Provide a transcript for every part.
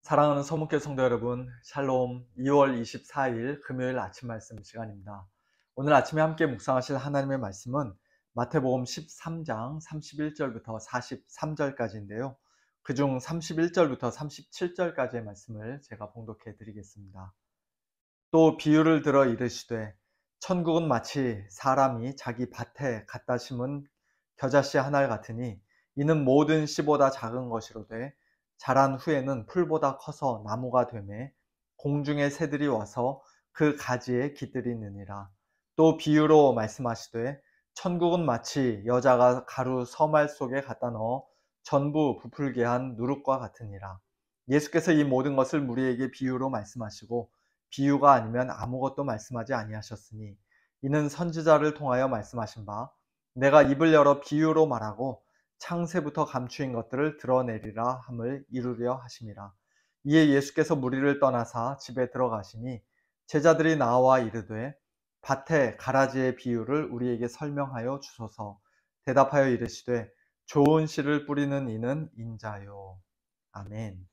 사랑하는 서문교 성도 여러분, 샬롬. 2월 24일 금요일 아침 말씀 시간입니다. 오늘 아침에 함께 묵상하실 하나님의 말씀은 마태복음 13장 31절부터 43절까지인데요. 그중 31절부터 37절까지의 말씀을 제가 봉독해 드리겠습니다. 또 비유를 들어 이르시되 천국은 마치 사람이 자기 밭에 갖다 심은 겨자씨 한 알 같으니 이는 모든 씨보다 작은 것이로되 자란 후에는 풀보다 커서 나무가 되매 공중의 새들이 와서 그 가지에 깃들이느니라. 또 비유로 말씀하시되 천국은 마치 여자가 가루 서말 속에 갖다 넣어 전부 부풀게 한 누룩과 같으니라. 예수께서 이 모든 것을 우리에게 비유로 말씀하시고 비유가 아니면 아무것도 말씀하지 아니하셨으니 이는 선지자를 통하여 말씀하신 바 내가 입을 열어 비유로 말하고 창세부터 감추인 것들을 드러내리라 함을 이루려 하심이라. 이에 예수께서 무리를 떠나사 집에 들어가시니 제자들이 나와 이르되 밭에 가라지의 비유를 우리에게 설명하여 주소서. 대답하여 이르시되 좋은 씨를 뿌리는 이는 인자요. 아멘.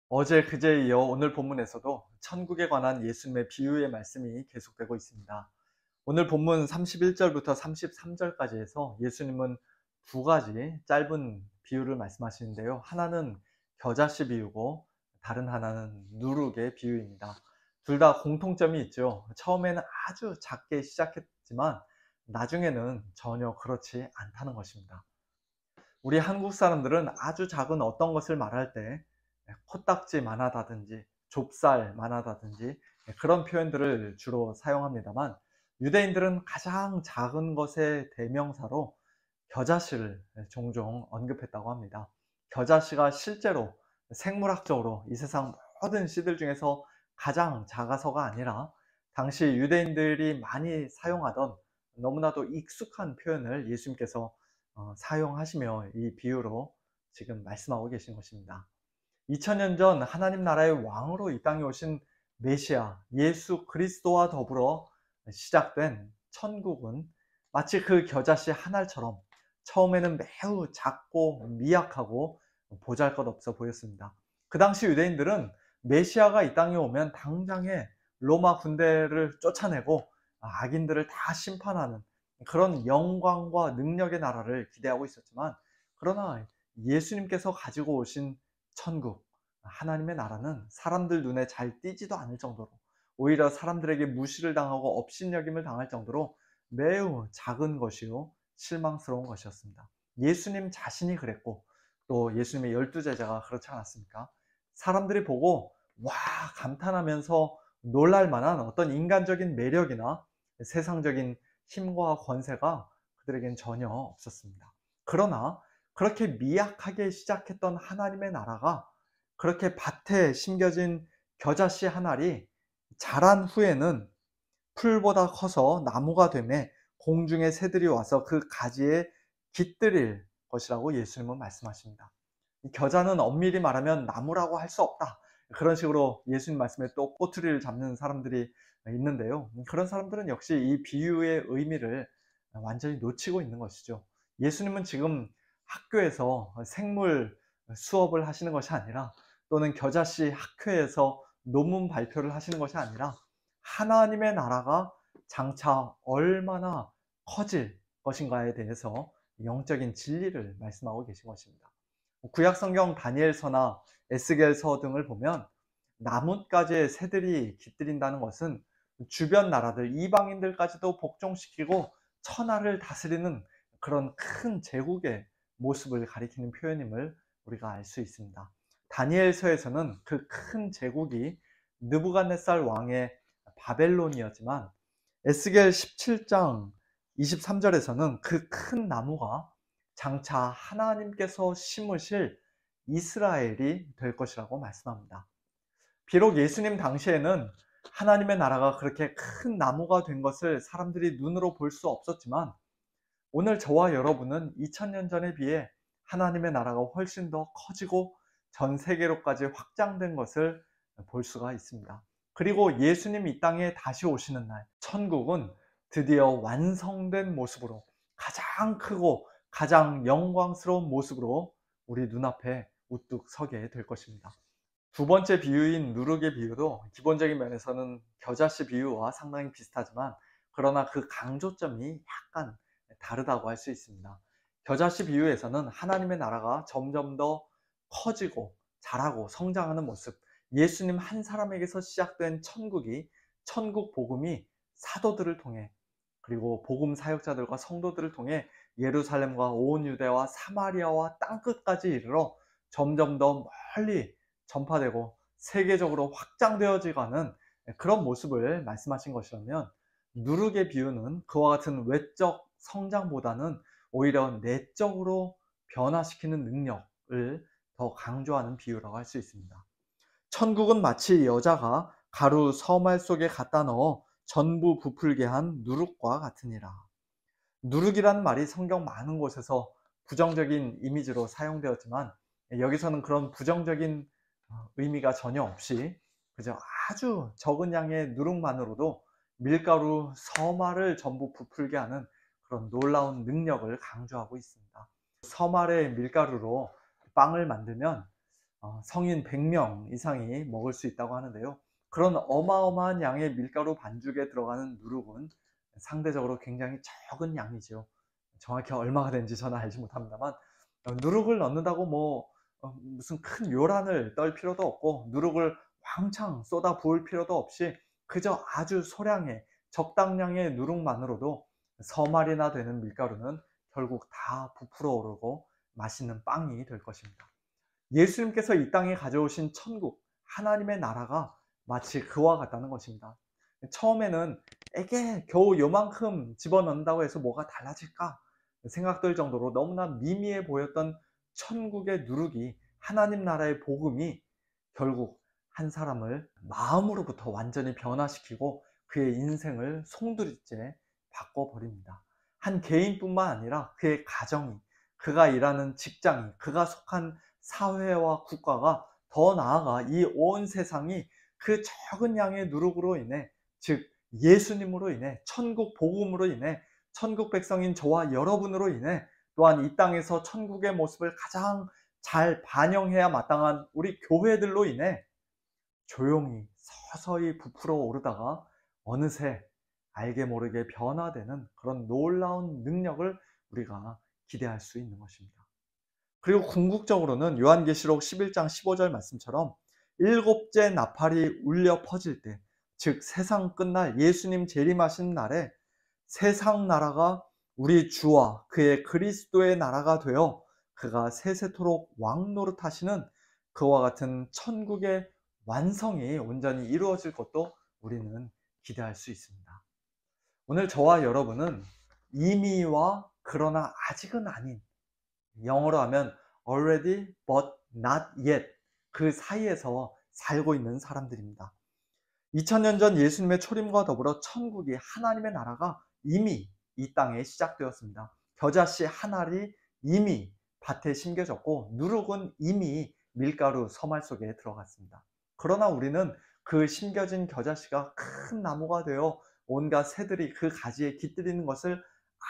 어제 그제에 이어 오늘 본문에서도 천국에 관한 예수님의 비유의 말씀이 계속되고 있습니다. 오늘 본문 31절부터 33절까지 해서 예수님은 두 가지 짧은 비유를 말씀하시는데요. 하나는 겨자씨 비유고 다른 하나는 누룩의 비유입니다. 둘 다 공통점이 있죠. 처음에는 아주 작게 시작했지만 나중에는 전혀 그렇지 않다는 것입니다. 우리 한국 사람들은 아주 작은 어떤 것을 말할 때 코딱지만하다든지 좁쌀만하다든지 그런 표현들을 주로 사용합니다만 유대인들은 가장 작은 것의 대명사로 겨자씨를 종종 언급했다고 합니다. 겨자씨가 실제로 생물학적으로 이 세상 모든 씨들 중에서 가장 작아서가 아니라 당시 유대인들이 많이 사용하던 너무나도 익숙한 표현을 예수님께서 사용하시며 이 비유로 지금 말씀하고 계신 것입니다. 2000년 전 하나님 나라의 왕으로 이 땅에 오신 메시아 예수 그리스도와 더불어 시작된 천국은 마치 그 겨자씨 한 알처럼 처음에는 매우 작고 미약하고 보잘것없어 보였습니다. 그 당시 유대인들은 메시아가 이 땅에 오면 당장에 로마 군대를 쫓아내고 악인들을 다 심판하는 그런 영광과 능력의 나라를 기대하고 있었지만, 그러나 예수님께서 가지고 오신 천국, 하나님의 나라는 사람들 눈에 잘 띄지도 않을 정도로, 오히려 사람들에게 무시를 당하고 업신여김을 당할 정도로 매우 작은 것이요 실망스러운 것이었습니다. 예수님 자신이 그랬고 또 예수님의 12제자가 그렇지 않았습니까? 사람들이 보고 와 감탄하면서 놀랄 만한 어떤 인간적인 매력이나 세상적인 힘과 권세가 그들에겐 전혀 없었습니다. 그러나 그렇게 미약하게 시작했던 하나님의 나라가 그렇게 밭에 심겨진 겨자씨 한 알이 자란 후에는 풀보다 커서 나무가 되매 공중의 새들이 와서 그 가지에 깃들일 것이라고 예수님은 말씀하십니다. 이 겨자는 엄밀히 말하면 나무라고 할 수 없다, 그런 식으로 예수님 말씀에 또 꼬투리를 잡는 사람들이 있는데요. 그런 사람들은 역시 이 비유의 의미를 완전히 놓치고 있는 것이죠. 예수님은 지금 학교에서 생물 수업을 하시는 것이 아니라, 또는 겨자씨 학회에서 논문 발표를 하시는 것이 아니라 하나님의 나라가 장차 얼마나 커질 것인가에 대해서 영적인 진리를 말씀하고 계신 것입니다. 구약성경 다니엘서나 에스겔서 등을 보면 나뭇가지에 새들이 깃들인다는 것은 주변 나라들, 이방인들까지도 복종시키고 천하를 다스리는 그런 큰 제국의 모습을 가리키는 표현임을 우리가 알 수 있습니다. 다니엘서에서는 그 큰 제국이 느부갓네살 왕의 바벨론이었지만, 에스겔 17장 23절에서는 그 큰 나무가 장차 하나님께서 심으실 이스라엘이 될 것이라고 말씀합니다. 비록 예수님 당시에는 하나님의 나라가 그렇게 큰 나무가 된 것을 사람들이 눈으로 볼 수 없었지만, 오늘 저와 여러분은 2000년 전에 비해 하나님의 나라가 훨씬 더 커지고 전 세계로까지 확장된 것을 볼 수가 있습니다. 그리고 예수님 이 땅에 다시 오시는 날, 천국은 드디어 완성된 모습으로, 가장 크고 가장 영광스러운 모습으로 우리 눈앞에 우뚝 서게 될 것입니다. 두 번째 비유인 누룩의 비유도 기본적인 면에서는 겨자씨 비유와 상당히 비슷하지만, 그러나 그 강조점이 약간 다르다고 할 수 있습니다. 겨자씨 비유에서는 하나님의 나라가 점점 더 커지고 자라고 성장하는 모습, 예수님 한 사람에게서 시작된 천국이, 천국 복음이 사도들을 통해, 그리고 복음 사역자들과 성도들을 통해 예루살렘과 온 유대와 사마리아와 땅끝까지 이르러 점점 더 멀리 전파되고 세계적으로 확장되어지가는 그런 모습을 말씀하신 것이라면, 누룩의 비유는 그와 같은 외적 성장보다는 오히려 내적으로 변화시키는 능력을 더 강조하는 비유라고 할 수 있습니다. 천국은 마치 여자가 가루 서말 속에 갖다 넣어 전부 부풀게 한 누룩과 같으니라. 누룩이라는 말이 성경 많은 곳에서 부정적인 이미지로 사용되었지만, 여기서는 그런 부정적인 의미가 전혀 없이 그저 아주 적은 양의 누룩만으로도 밀가루 서말을 전부 부풀게 하는 그런 놀라운 능력을 강조하고 있습니다. 서말의 밀가루로 빵을 만들면 성인 100명 이상이 먹을 수 있다고 하는데요. 그런 어마어마한 양의 밀가루 반죽에 들어가는 누룩은 상대적으로 굉장히 적은 양이죠. 정확히 얼마가 되는지 저는 알지 못합니다만, 누룩을 넣는다고 무슨 큰 요란을 떨 필요도 없고, 누룩을 왕창 쏟아 부을 필요도 없이 그저 아주 소량의 적당량의 누룩만으로도 서말이나 되는 밀가루는 결국 다 부풀어 오르고 맛있는 빵이 될 것입니다. 예수님께서 이 땅에 가져오신 천국, 하나님의 나라가 마치 그와 같다는 것입니다. 처음에는 에게 겨우 요만큼 집어넣는다고 해서 뭐가 달라질까 생각될 정도로 너무나 미미해 보였던 천국의 누룩이, 하나님 나라의 복음이 결국 한 사람을 마음으로부터 완전히 변화시키고 그의 인생을 송두리째 바꿔버립니다. 한 개인뿐만 아니라 그의 가정이, 그가 일하는 직장이, 그가 속한 사회와 국가가, 더 나아가 이 온 세상이 그 적은 양의 누룩으로 인해, 즉 예수님으로 인해, 천국 복음으로 인해, 천국 백성인 저와 여러분으로 인해, 또한 이 땅에서 천국의 모습을 가장 잘 반영해야 마땅한 우리 교회들로 인해 조용히 서서히 부풀어 오르다가 어느새 알게 모르게 변화되는 그런 놀라운 능력을 우리가 기대할 수 있는 것입니다. 그리고 궁극적으로는 요한계시록 11장 15절 말씀처럼 일곱째 나팔이 울려 퍼질 때, 즉 세상 끝날 예수님 재림하신 날에 세상 나라가 우리 주와 그의 그리스도의 나라가 되어 그가 세세토록 왕노릇하시는 그와 같은 천국의 완성이 온전히 이루어질 것도 우리는 기대할 수 있습니다. 오늘 저와 여러분은 이미와 그러나 아직은 아닌, 영어로 하면 already but not yet, 그 사이에서 살고 있는 사람들입니다. 2000년 전 예수님의 초림과 더불어 천국이, 하나님의 나라가 이미 이 땅에 시작되었습니다. 겨자씨 한 알이 이미 밭에 심겨졌고, 누룩은 이미 밀가루 서말 속에 들어갔습니다. 그러나 우리는 그 심겨진 겨자씨가 큰 나무가 되어 온갖 새들이 그 가지에 깃들이는 것을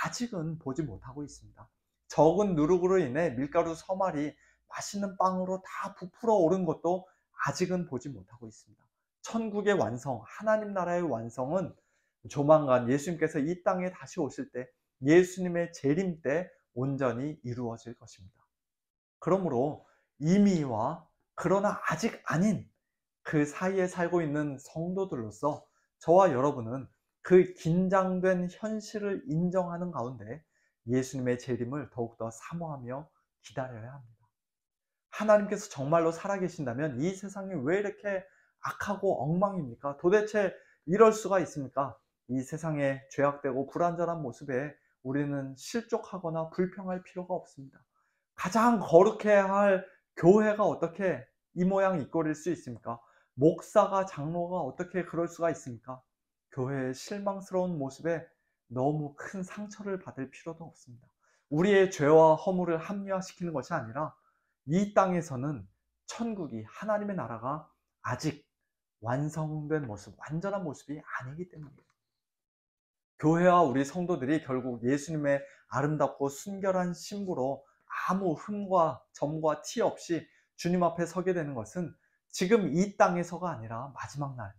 아직은 보지 못하고 있습니다. 적은 누룩으로 인해 밀가루 서말이 맛있는 빵으로 다 부풀어 오른 것도 아직은 보지 못하고 있습니다. 천국의 완성, 하나님 나라의 완성은 조만간 예수님께서 이 땅에 다시 오실 때, 예수님의 재림 때 온전히 이루어질 것입니다. 그러므로 이미와 그러나 아직 아닌 그 사이에 살고 있는 성도들로서 저와 여러분은 그 긴장된 현실을 인정하는 가운데 예수님의 재림을 더욱더 사모하며 기다려야 합니다. 하나님께서 정말로 살아계신다면 이 세상이 왜 이렇게 악하고 엉망입니까? 도대체 이럴 수가 있습니까? 이 세상의 죄악되고 불완전한 모습에 우리는 실족하거나 불평할 필요가 없습니다. 가장 거룩해야 할 교회가 어떻게 이 모양 이 꼴일 수 있습니까? 목사가, 장로가 어떻게 그럴 수가 있습니까? 교회의 실망스러운 모습에 너무 큰 상처를 받을 필요도 없습니다. 우리의 죄와 허물을 합리화시키는 것이 아니라 이 땅에서는 천국이, 하나님의 나라가 아직 완성된 모습, 완전한 모습이 아니기 때문이에요. 교회와 우리 성도들이 결국 예수님의 아름답고 순결한 신부로 아무 흠과 점과 티 없이 주님 앞에 서게 되는 것은 지금 이 땅에서가 아니라 마지막 날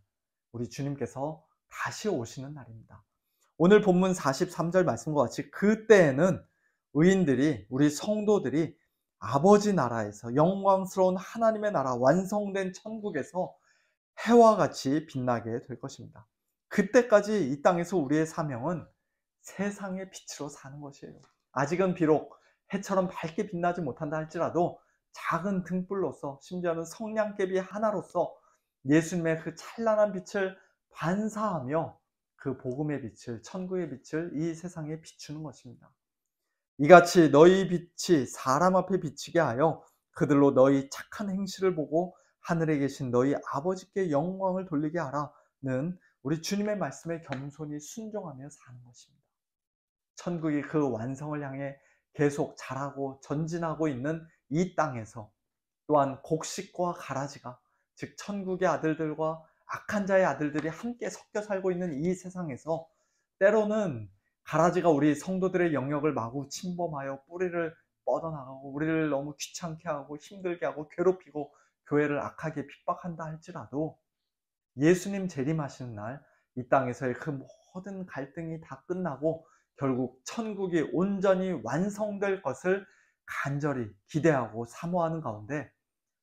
우리 주님께서 다시 오시는 날입니다. 오늘 본문 43절 말씀과 같이 그때에는 의인들이, 우리 성도들이 아버지 나라에서, 영광스러운 하나님의 나라 완성된 천국에서 해와 같이 빛나게 될 것입니다. 그때까지 이 땅에서 우리의 사명은 세상의 빛으로 사는 것이에요. 아직은 비록 해처럼 밝게 빛나지 못한다 할지라도 작은 등불로서, 심지어는 성냥개비 하나로서 예수님의 그 찬란한 빛을 반사하며 그 복음의 빛을, 천국의 빛을 이 세상에 비추는 것입니다. 이같이 너희 빛이 사람 앞에 비치게 하여 그들로 너희 착한 행실을 보고 하늘에 계신 너희 아버지께 영광을 돌리게 하라는 우리 주님의 말씀에 겸손히 순종하며 사는 것입니다. 천국이 그 완성을 향해 계속 자라고 전진하고 있는 이 땅에서 또한 곡식과 가라지가, 즉 천국의 아들들과 악한 자의 아들들이 함께 섞여 살고 있는 이 세상에서 때로는 가라지가 우리 성도들의 영역을 마구 침범하여 뿌리를 뻗어나가고 우리를 너무 귀찮게 하고 힘들게 하고 괴롭히고 교회를 악하게 핍박한다 할지라도 예수님 재림하시는 날 이 땅에서의 그 모든 갈등이 다 끝나고 결국 천국이 온전히 완성될 것을 간절히 기대하고 사모하는 가운데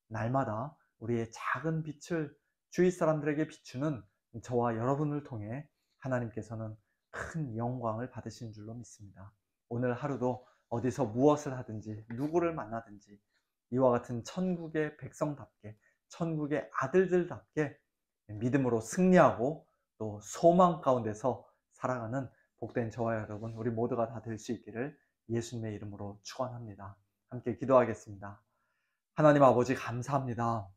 날마다 우리의 작은 빛을 주위 사람들에게 비추는 저와 여러분을 통해 하나님께서는 큰 영광을 받으신 줄로 믿습니다. 오늘 하루도 어디서 무엇을 하든지 누구를 만나든지 이와 같은 천국의 백성답게, 천국의 아들들답게 믿음으로 승리하고 또 소망 가운데서 살아가는 복된 저와 여러분, 우리 모두가 다 될 수 있기를 예수님의 이름으로 축원합니다. 함께 기도하겠습니다. 하나님 아버지 감사합니다.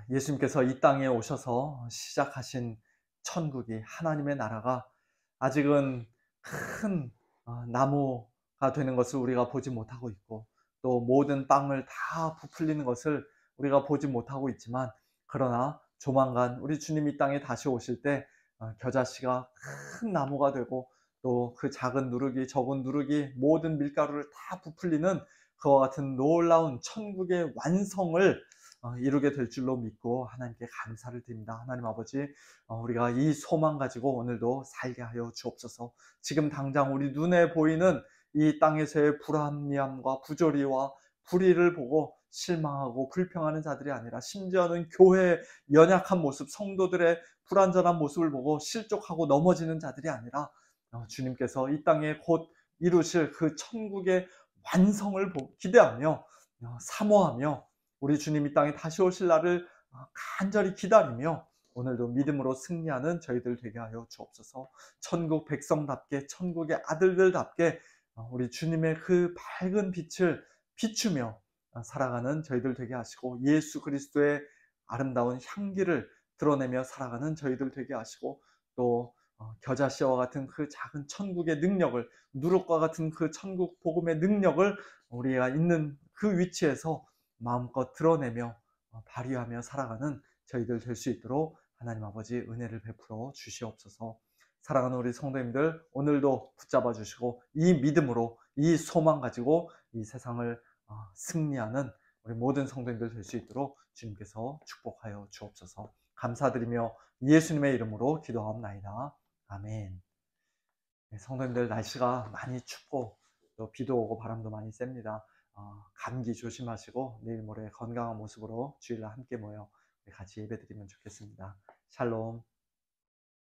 예수님께서 이 땅에 오셔서 시작하신 천국이, 하나님의 나라가 아직은 큰 나무가 되는 것을 우리가 보지 못하고 있고 또 모든 땅을 다 부풀리는 것을 우리가 보지 못하고 있지만, 그러나 조만간 우리 주님 이 땅에 다시 오실 때 겨자씨가 큰 나무가 되고 또 그 작은 누룩이, 적은 누룩이 모든 밀가루를 다 부풀리는 그와 같은 놀라운 천국의 완성을 이루게 될 줄로 믿고 하나님께 감사를 드립니다. 하나님 아버지, 우리가 이 소망 가지고 오늘도 살게 하여 주옵소서. 지금 당장 우리 눈에 보이는 이 땅에서의 불합리함과 부조리와 불의를 보고 실망하고 불평하는 자들이 아니라, 심지어는 교회의 연약한 모습, 성도들의 불완전한 모습을 보고 실족하고 넘어지는 자들이 아니라 주님께서 이 땅에 곧 이루실 그 천국의 완성을 기대하며 사모하며 우리 주님 이 땅에 다시 오실 날을 간절히 기다리며 오늘도 믿음으로 승리하는 저희들 되게 하여 주옵소서. 천국 백성답게, 천국의 아들들답게 우리 주님의 그 밝은 빛을 비추며 살아가는 저희들 되게 하시고, 예수 그리스도의 아름다운 향기를 드러내며 살아가는 저희들 되게 하시고, 또 겨자씨와 같은 그 작은 천국의 능력을, 누룩과 같은 그 천국 복음의 능력을 우리가 있는 그 위치에서 마음껏 드러내며 발휘하며 살아가는 저희들 될 수 있도록 하나님 아버지 은혜를 베풀어 주시옵소서. 사랑하는 우리 성도님들, 오늘도 붙잡아 주시고 이 믿음으로, 이 소망 가지고 이 세상을 승리하는 우리 모든 성도님들 될 수 있도록 주님께서 축복하여 주옵소서. 감사드리며 예수님의 이름으로 기도하옵나이다. 아멘. 성도님들, 날씨가 많이 춥고 또 비도 오고 바람도 많이 셉니다. 감기 조심하시고 내일 모레 건강한 모습으로 주일날 함께 모여 같이 예배드리면 좋겠습니다. 샬롬.